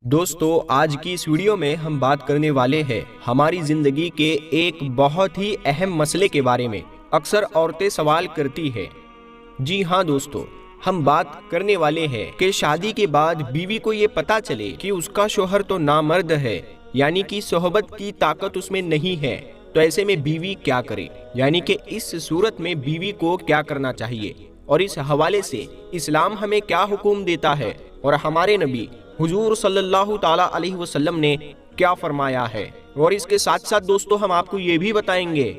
دوستو، آج کی اس ویڈیو میں ہم بات کرنے والے ہیں ہماری زندگی کے ایک بہت ہی اہم مسئلے کے بارے میں۔ اکثر عورتیں سوال کرتی ہیں، جی ہاں دوستو، ہم بات کرنے والے ہیں کہ شادی کے بعد بیوی کو یہ پتا چلے کہ اس کا شوہر تو نامرد ہے، یعنی کہ صحبت کی طاقت اس میں نہیں ہے، تو ایسے میں بیوی کیا کرے، یعنی کہ اس صورت میں بیوی کو کیا کرنا چاہیے، اور اس حوالے سے اسلام ہمیں کیا حکم دیتا ہے، اور ہمارے نبی حضور صلی اللہ تعالیٰ علیہ وسلم نے کیا فرمایا ہے۔ اور اس کے ساتھ ساتھ دوستو، ہم آپ کو یہ بھی بتائیں گے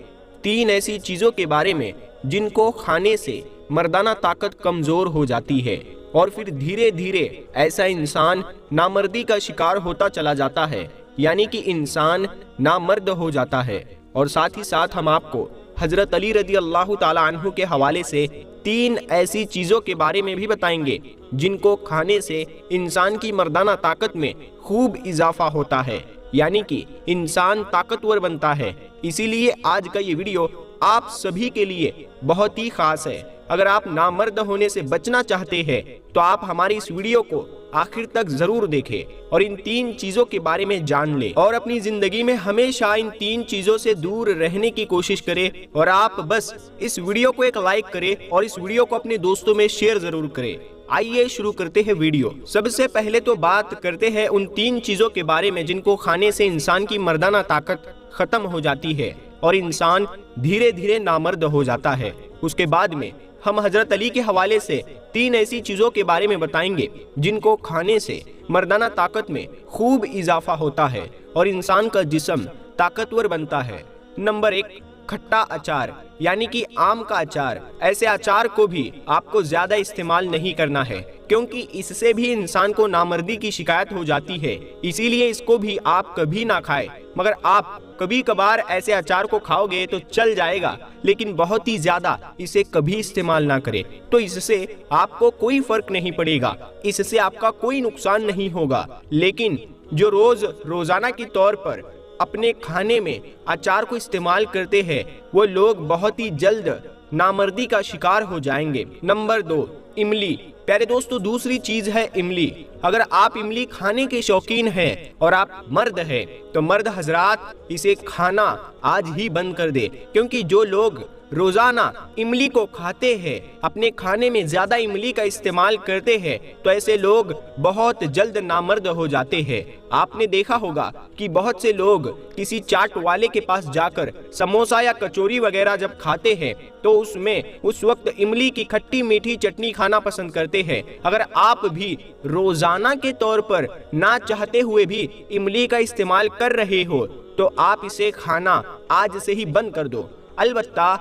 3 ایسی چیزوں کے بارے میں جن کو کھانے سے مردانہ طاقت کمزور ہو جاتی ہے، اور پھر دھیرے دھیرے ایسا انسان نامردی کا شکار ہوتا چلا جاتا ہے، یعنی کہ انسان نامرد ہو جاتا ہے۔ اور ساتھ ہی ساتھ ہم آپ کو حضرت علی رضی اللہ تعالیٰ عنہ کے حوالے سے 3 ایسی چیزوں کے بارے میں بھی بتائیں گے جن کو کھانے سے انسان کی مردانہ طاقت میں خوب اضافہ ہوتا ہے، یعنی کہ انسان طاقتور بنتا ہے۔ اسی لیے آج کا یہ ویڈیو آپ سبھی کے لیے بہت ہی خاص ہے۔ اگر آپ نامرد ہونے سے بچنا چاہتے ہیں تو آپ ہماری اس ویڈیو کو آخر تک ضرور دیکھیں اور ان 3 چیزوں کے بارے میں جان لیں، اور اپنی زندگی میں ہمیشہ ان 3 چیزوں سے دور رہنے کی کوشش کریں۔ اور آپ بس اس ویڈیو کو ایک لائک کریں اور اس ویڈیو کو اپنے دوستوں میں شیئر ضرور کریں۔ آئیے شروع کرتے ہیں ویڈیو۔ سب سے پہلے تو بات کرتے ہیں ان 3 چیزوں کے بارے میں جن کو کھانے سے انسان کی مردانہ طاقت ختم ہو جاتی ہے اور انسان دھیرے دھیرے نامرد ہو جاتا ہے۔ اس کے بعد میں ہم حضرت علی کے حوالے سے 3 ایسی چیزوں کے بارے میں بتائیں گے جن کو کھانے سے مردانہ طاقت میں خوب اضافہ ہوتا ہے اور انسان کا جسم طاقتور بنتا ہے۔ نمبر 1، کھٹا اچار، یعنی کہ آم کا اچار۔ ایسے اچار کو بھی آپ کو زیادہ استعمال نہیں کرنا ہے، کیونکہ اس سے بھی انسان کو نامردی کی شکایت ہو جاتی ہے، اسی لیے اس کو بھی آپ کبھی نہ کھائیں۔ مگر آپ کبھی کبھار ایسے اچار کو کھاؤ گے تو چل جائے گا، لیکن بہت ہی زیادہ اسے کبھی استعمال نہ کریں، تو اس سے آپ کو کوئی فرق نہیں پڑے گا، اس سے آپ کا کوئی نقصان نہیں ہوگا۔ لیکن جو روزانہ کی طور پر اپنے کھانے میں اچار کو استعمال کرتے ہیں، وہ لوگ بہت ہی جلد نامردی کا شکار ہو جائیں گے۔ نمبر 2، املی۔ پیارے دوستو، دوسری چیز ہے املی۔ اگر آپ املی کھانے کے شوقین ہیں اور آپ مرد ہیں تو مرد حضرات اسے کھانا آج ہی بند کر دے، کیونکہ جو لوگ روزانہ املی کو کھاتے ہیں، اپنے کھانے میں زیادہ املی کا استعمال کرتے ہیں، تو ایسے لوگ بہت جلد نامرد ہو جاتے ہیں۔ آپ نے دیکھا ہوگا کہ بہت سے لوگ کسی چاٹ والے کے پاس جا کر سموسا یا کچوری وغیرہ جب کھاتے ہیں تو اس وقت املی کی کھٹی میٹھی چٹنی کھانا پسند کرتے ہیں۔ اگر آپ بھی روزانہ کے طور پر نہ چاہتے ہوئے بھی املی کا استعمال کر رہے ہو تو آپ اسے کھانا آج سے ہی بند کر دو۔ البتہ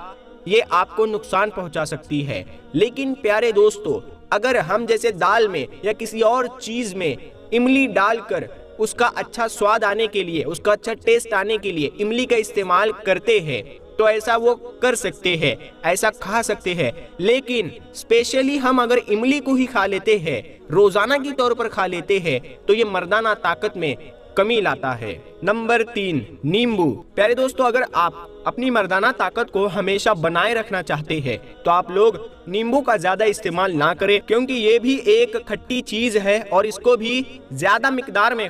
یہ آپ کو نقصان پہنچا سکتی ہے، لیکن پیارے دوستو، اگر ہم جیسے دال میں یا کسی اور چیز میں املی ڈال کر اس کا اچھا سواد آنے کے لیے، اس کا اچھا ٹیسٹ آنے کے لیے املی کا استعمال کرتے ہیں تو ایسا وہ کر سکتے ہیں، ایسا کھا سکتے ہیں۔ لیکن اسپیشلی ہم اگر املی کو ہی کھا لیتے ہیں، روزانہ کی طور پر کھا لیتے ہیں، تو یہ مردانہ طاقت میں کمی لاتا ہے۔ نمبر 3، نیمبو۔ پیارے دوستو، اگر آپ اپنی مردانہ طاقت کو ہمیشہ بنائے رکھنا چاہتے ہیں تو آپ لوگ نیمبو کا زیادہ استعمال نہ کریں، کیونکہ یہ بھی ایک کھٹی چیز ہے اور اس کو بھی زیادہ مقدار میں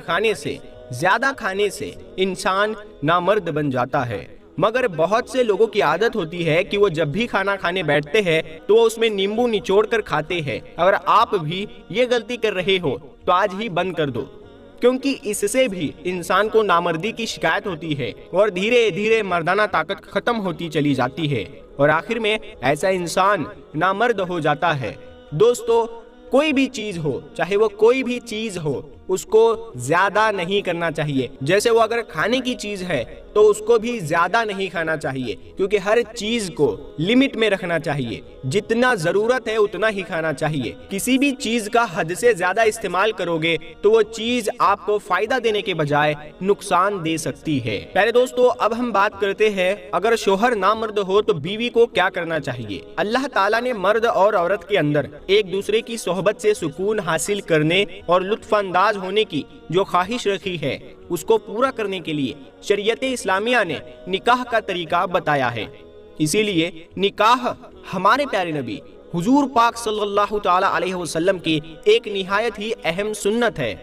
زیادہ کھانے سے انسان نامرد بن جاتا ہے۔ مگر بہت سے لوگوں کی عادت ہوتی ہے کہ وہ جب بھی کھانا کھانے بیٹھتے ہیں تو وہ اس میں نیمبو نچوڑ کر کھاتے ہیں۔ اگر آپ بھی یہ غلطی کر رہے ہو تو آج ہی بند کر دو، کیونکہ اس سے بھی انسان کو نامردی کی شکایت ہوتی ہے اور دھیرے دھیرے مردانہ طاقت ختم ہوتی چلی جاتی ہے اور آخر میں ایسا انسان نامرد ہو جاتا ہے۔ دوستو، کوئی بھی چیز ہو، چاہے وہ کوئی بھی چیز ہو، اس کو زیادہ نہیں کرنا چاہیے۔ جیسے وہ اگر کھانے کی چیز ہے تو اس کو بھی زیادہ نہیں کھانا چاہیے، کیونکہ ہر چیز کو لمٹ میں رکھنا چاہیے، جتنا ضرورت ہے اتنا ہی کھانا چاہیے۔ کسی بھی چیز کا حد سے زیادہ استعمال کرو گے تو وہ چیز آپ کو فائدہ دینے کے بجائے نقصان دے سکتی ہے۔ پیارے دوستو، اب ہم بات کرتے ہیں اگر شوہر نامرد ہو تو بیوی کو کیا کرنا چاہیے۔ اللہ تعالیٰ نے مرد اور عورت کے اندر ایک دوسرے کی صحبت سے سکون حاصل کرنے اور لطف انداز ہونے کی جو خواہش رکھی ہے، اس کو پورا کرنے کے لیے شریعت اسلامیہ نے نکاح کا طریقہ بتایا ہے۔ اسی لیے نکاح ہمارے پیارے نبی حضور پاک صلی اللہ تعالی علیہ وسلم کی ایک نہایت ہی اہم سنت ہے۔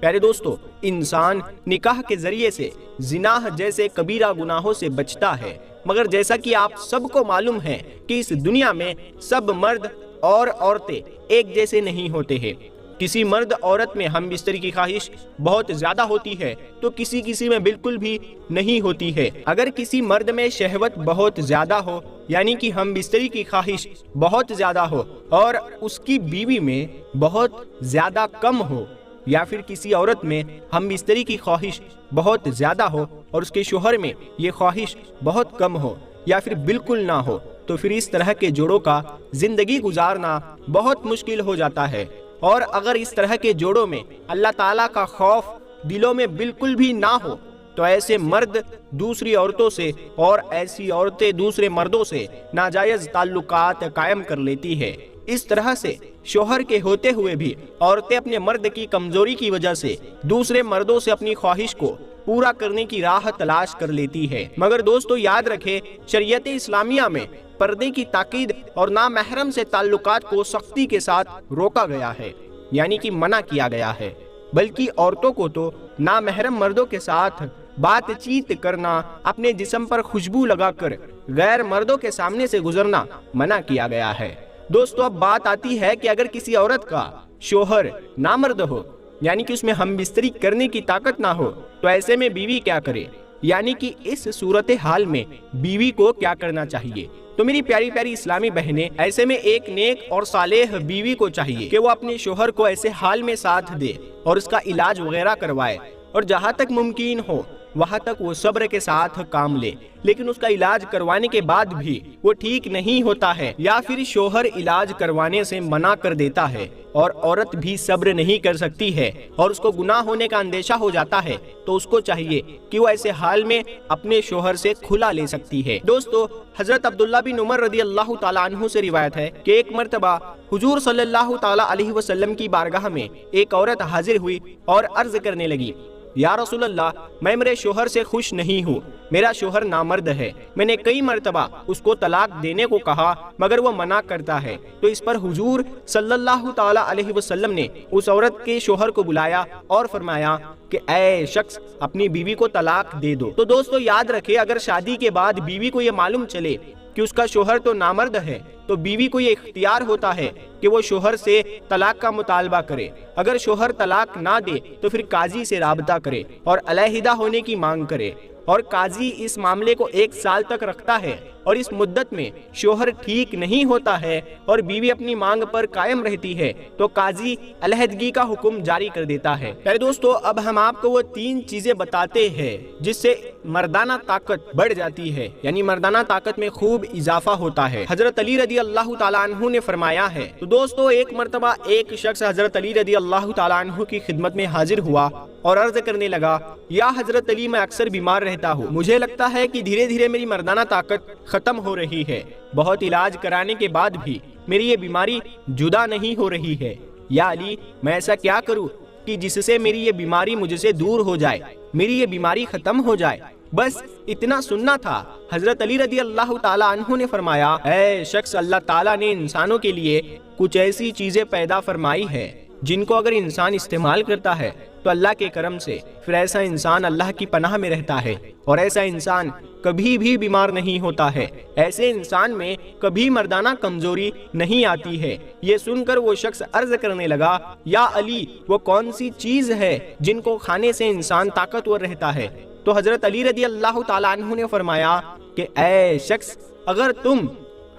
پیارے دوستو، انسان نکاح کے ذریعے سے زنا جیسے کبیرہ گناہوں سے بچتا ہے، مگر جیسا کہ آپ سب کو معلوم ہے کہ اس دنیا میں سب مرد اور عورتیں ایک جیسے نہیں ہوتے ہیں۔ کسی مرد عورت میں ہم بستری کی خواہش بہت زیادہ ہوتی ہے تو کسی میں بالکل بھی نہیں ہوتی ہے۔ اگر کسی مرد میں شہوت بہت زیادہ ہو، یعنی کہ ہم بستری کی خواہش بہت زیادہ ہو، اور اس کی بیوی میں بہت زیادہ کم ہو، یا پھر کسی عورت میں ہم بستری کی خواہش بہت زیادہ ہو اور اس کے شوہر میں یہ خواہش بہت کم ہو یا پھر بالکل نہ ہو، تو پھر اس طرح کے جوڑوں کا زندگی گزارنا بہت مشکل ہو جاتا ہے۔ اور اگر اس طرح کے جوڑوں میں اللہ تعالیٰ کا خوف دلوں میں بالکل بھی نہ ہو تو ایسے مرد دوسری عورتوں سے اور ایسی عورتیں دوسرے مردوں سے ناجائز تعلقات قائم کر لیتی ہے۔ اس طرح سے شوہر کے ہوتے ہوئے بھی عورتیں اپنے مرد کی کمزوری کی وجہ سے دوسرے مردوں سے اپنی خواہش کو پورا کرنے کی راہ تلاش کر لیتی ہے۔ مگر دوستو یاد رکھے، شریعت اسلامیہ میں پردے کی تاکید اور نامحرم سے تعلقات کو سختی کے ساتھ روکا گیا ہے، یعنی کہ منع کیا گیا ہے، بلکہ عورتوں کو تو نامحرم مردوں کے ساتھ بات چیت کرنا، اپنے جسم پر خوشبو لگا کر غیر مردوں کے سامنے سے گزرنا منع کیا گیا ہے۔ دوستو اب بات آتی ہے کہ اگر کسی عورت کا شوہر نامرد ہو، یعنی کہ اس میں ہم بستری کرنے کی طاقت نہ ہو، تو ایسے میں بیوی کیا کرے، یعنی کہ اس صورتحال میں بیوی کو کیا کرنا چاہیے۔ تو میری پیاری پیاری اسلامی بہنیں، ایسے میں ایک نیک اور صالح بیوی کو چاہیے کہ وہ اپنے شوہر کو ایسے حال میں ساتھ دے اور اس کا علاج وغیرہ کروائے، اور جہاں تک ممکن ہو وہاں تک وہ صبر کے ساتھ کام لے۔ لیکن اس کا علاج کروانے کے بعد بھی وہ ٹھیک نہیں ہوتا ہے یا پھر شوہر علاج کروانے سے منع کر دیتا ہے اور عورت بھی صبر نہیں کر سکتی ہے اور اس کو گناہ ہونے کا اندیشہ ہو جاتا ہے، تو اس کو چاہیے کہ وہ ایسے حال میں اپنے شوہر سے کھلا لے سکتی ہے۔ دوستو حضرت عبداللہ بن عمر رضی اللہ تعالیٰ عنہ سے روایت ہے کہ ایک مرتبہ حضور صلی اللہ تعالیٰ علیہ وسلم کی بارگاہ میں ایک عورت حاضر ہوئی اور عرض کرنے لگی، یا رسول اللہ، میں میرے شوہر سے خوش نہیں ہوں، میرا شوہر نامرد ہے، میں نے کئی مرتبہ اس کو طلاق دینے کو کہا مگر وہ منع کرتا ہے۔ تو اس پر حضور صلی اللہ تعالیٰ علیہ وسلم نے اس عورت کے شوہر کو بلایا اور فرمایا کہ اے شخص، اپنی بیوی کو طلاق دے دو۔ تو دوستو یاد رکھے، اگر شادی کے بعد بیوی کو یہ معلوم چلے کہ اس کا شوہر تو نامرد ہے تو بیوی کو یہ اختیار ہوتا ہے کہ وہ شوہر سے طلاق کا مطالبہ کرے۔ اگر شوہر طلاق نہ دے تو پھر قاضی سے رابطہ کرے اور علیحدہ ہونے کی مانگ کرے، اور قاضی اس معاملے کو 1 سال تک رکھتا ہے، اور اس مدت میں شوہر ٹھیک نہیں ہوتا ہے اور بیوی اپنی مانگ پر قائم رہتی ہے تو قاضی علیحدگی کا حکم جاری کر دیتا ہے۔ پیارے دوستو اب ہم آپ کو وہ 3 چیزیں بتاتے ہیں جس سے مردانہ طاقت بڑھ جاتی ہے، یعنی مردانہ طاقت میں خوب اضافہ ہوتا ہے۔ حضرت علی رضی اللہ تعالیٰ عنہ نے فرمایا ہے، تو دوستو ایک مرتبہ ایک شخص حضرت علی رضی اللہ تعالیٰ عنہ کی خدمت میں حاضر ہوا اور عرض کرنے لگا، یا حضرت علی، میں اکثر بیمار رہتا ہوں، مجھے لگتا ہے کہ دھیرے دھیرے میری مردانہ طاقت ختم ہو رہی ہے، بہت علاج کرانے کے بعد بھی میری یہ بیماری جدا نہیں ہو رہی ہے، یا علی میں ایسا کیا کروں کہ جس سے میری یہ بیماری مجھ سے دور ہو جائے، میری یہ بیماری ختم ہو جائے۔ بس اتنا سننا تھا۔ حضرت علی رضی اللہ تعالیٰ عنہ نے فرمایا، اے شخص، اللہ تعالیٰ نے انسانوں کے لیے کچھ ایسی چیزیں پیدا فرمائی ہے جن کو اگر انسان استعمال کرتا ہے تو اللہ کے کرم سے پھر ایسا انسان اللہ کی پناہ میں رہتا ہے اور ایسا انسان کبھی بھی بیمار نہیں ہوتا ہے، ایسے انسان میں کبھی مردانہ کمزوری نہیں آتی ہے۔ یہ سن کر وہ شخص عرض کرنے لگا، یا علی، وہ کون سی چیز ہے جن کو کھانے سے انسان طاقتور رہتا ہے؟ تو حضرت علی رضی اللہ تعالیٰ عنہ نے فرمایا کہ اے شخص، اگر تم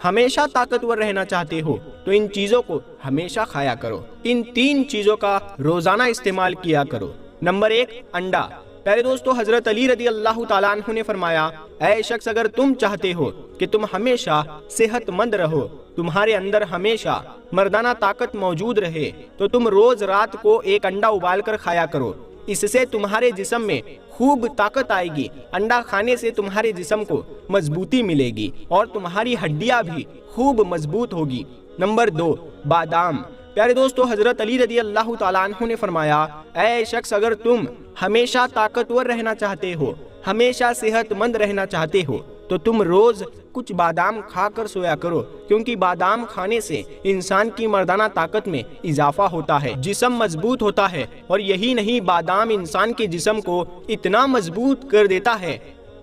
ہمیشہ طاقتور رہنا چاہتے ہو تو ان چیزوں کو ہمیشہ کھایا کرو، ان 3 چیزوں کا روزانہ استعمال کیا کرو۔ نمبر 1، انڈا۔ پیارے دوستو حضرت علی رضی اللہ تعالیٰ عنہ نے فرمایا، اے شخص، اگر تم چاہتے ہو کہ تم ہمیشہ صحت مند رہو، تمہارے اندر ہمیشہ مردانہ طاقت موجود رہے، تو تم روز رات کو 1 انڈا ابال کر کھایا کرو، اس سے تمہارے جسم میں خوب طاقت آئے گی۔ انڈا کھانے سے تمہارے جسم کو مضبوطی ملے گی اور تمہاری ہڈیاں بھی خوب مضبوط ہوگی۔ نمبر 2، بادام۔ پیارے دوستو حضرت علی رضی اللہ تعالیٰ عنہ نے فرمایا، اے شخص، اگر تم ہمیشہ طاقتور رہنا چاہتے ہو، ہمیشہ صحت مند رہنا چاہتے ہو، تو تم روز کچھ بادام کھا کر سویا کرو، کیونکہ بادام کھانے سے انسان کی مردانہ طاقت میں اضافہ ہوتا ہے، جسم مضبوط ہوتا ہے، اور یہی نہیں بادام انسان کے جسم کو اتنا مضبوط کر دیتا ہے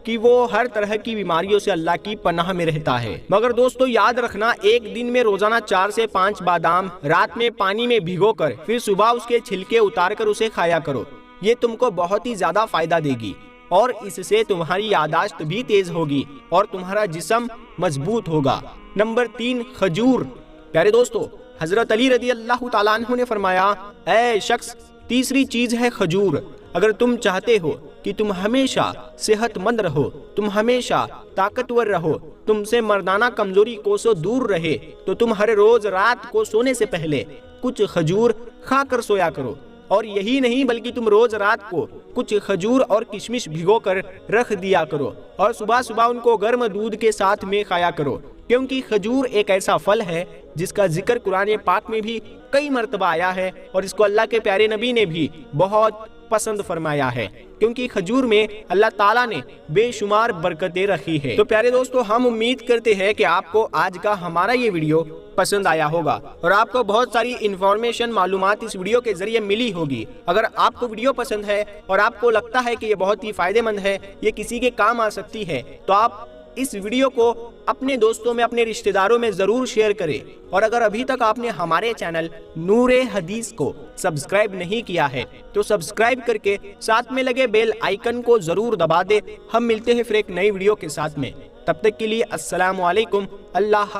کہ وہ ہر طرح کی بیماریوں سے اللہ کی پناہ میں رہتا ہے۔ مگر دوستو یاد رکھنا، ایک دن میں روزانہ 4 سے 5 بادام رات میں پانی میں بھگو کر پھر صبح اس کے چھلکے اتار کر اسے کھایا کرو۔ یہ تم کو بہت ہی زیادہ فائدہ دے گی، اور اس سے تمہاری یادداشت بھی تیز ہوگی اور تمہارا جسم مضبوط ہوگا۔ نمبر 3، کھجور۔ پیارے دوستو، حضرت علی رضی اللہ تعالیٰ عنہ نے فرمایا، اے شخص، تیسری چیز ہے کھجور۔ اگر تم چاہتے ہو کہ تم ہمیشہ صحت مند رہو، تم ہمیشہ طاقتور رہو، تم سے مردانہ کمزوری کوسوں دور رہے، تو تم ہر روز رات کو سونے سے پہلے کچھ کھجور کھا کر سویا کرو۔ اور یہی نہیں بلکہ تم روز رات کو کچھ کھجور اور کشمش بھگو کر رکھ دیا کرو، اور صبح صبح ان کو گرم دودھ کے ساتھ میں کھایا کرو، کیونکہ کھجور ایک ایسا پھل ہے جس کا ذکر قرآن پاک میں بھی کئی مرتبہ آیا ہے، اور اس کو اللہ کے پیارے نبی نے بھی بہت پسند فرمایا ہے، کیونکہ کھجور میں اللہ تعالیٰ نے بے شمار برکتیں رکھی ہے۔ تو پیارے دوستو، ہم امید کرتے ہیں کہ آپ کو آج کا ہمارا یہ ویڈیو پسند آیا ہوگا، اور آپ کو بہت ساری انفارمیشن، معلومات اس ویڈیو کے ذریعے ملی ہوگی۔ اگر آپ کو ویڈیو پسند ہے اور آپ کو لگتا ہے کہ یہ بہت ہی فائدہ مند ہے، یہ کسی کے کام آ سکتی ہے، تو آپ اس ویڈیو کو اپنے دوستوں میں، اپنے رشتہ داروں میں ضرور شیئر کریں۔ اور اگر ابھی تک آپ نے ہمارے چینل نور حدیث کو سبسکرائب نہیں کیا ہے تو سبسکرائب کر کے ساتھ میں لگے بیل آئیکن کو ضرور دبا دے۔ ہم ملتے ہیں پھر ایک نئی ویڈیو کے ساتھ میں، تب تک کے لیے السلام علیکم، اللہ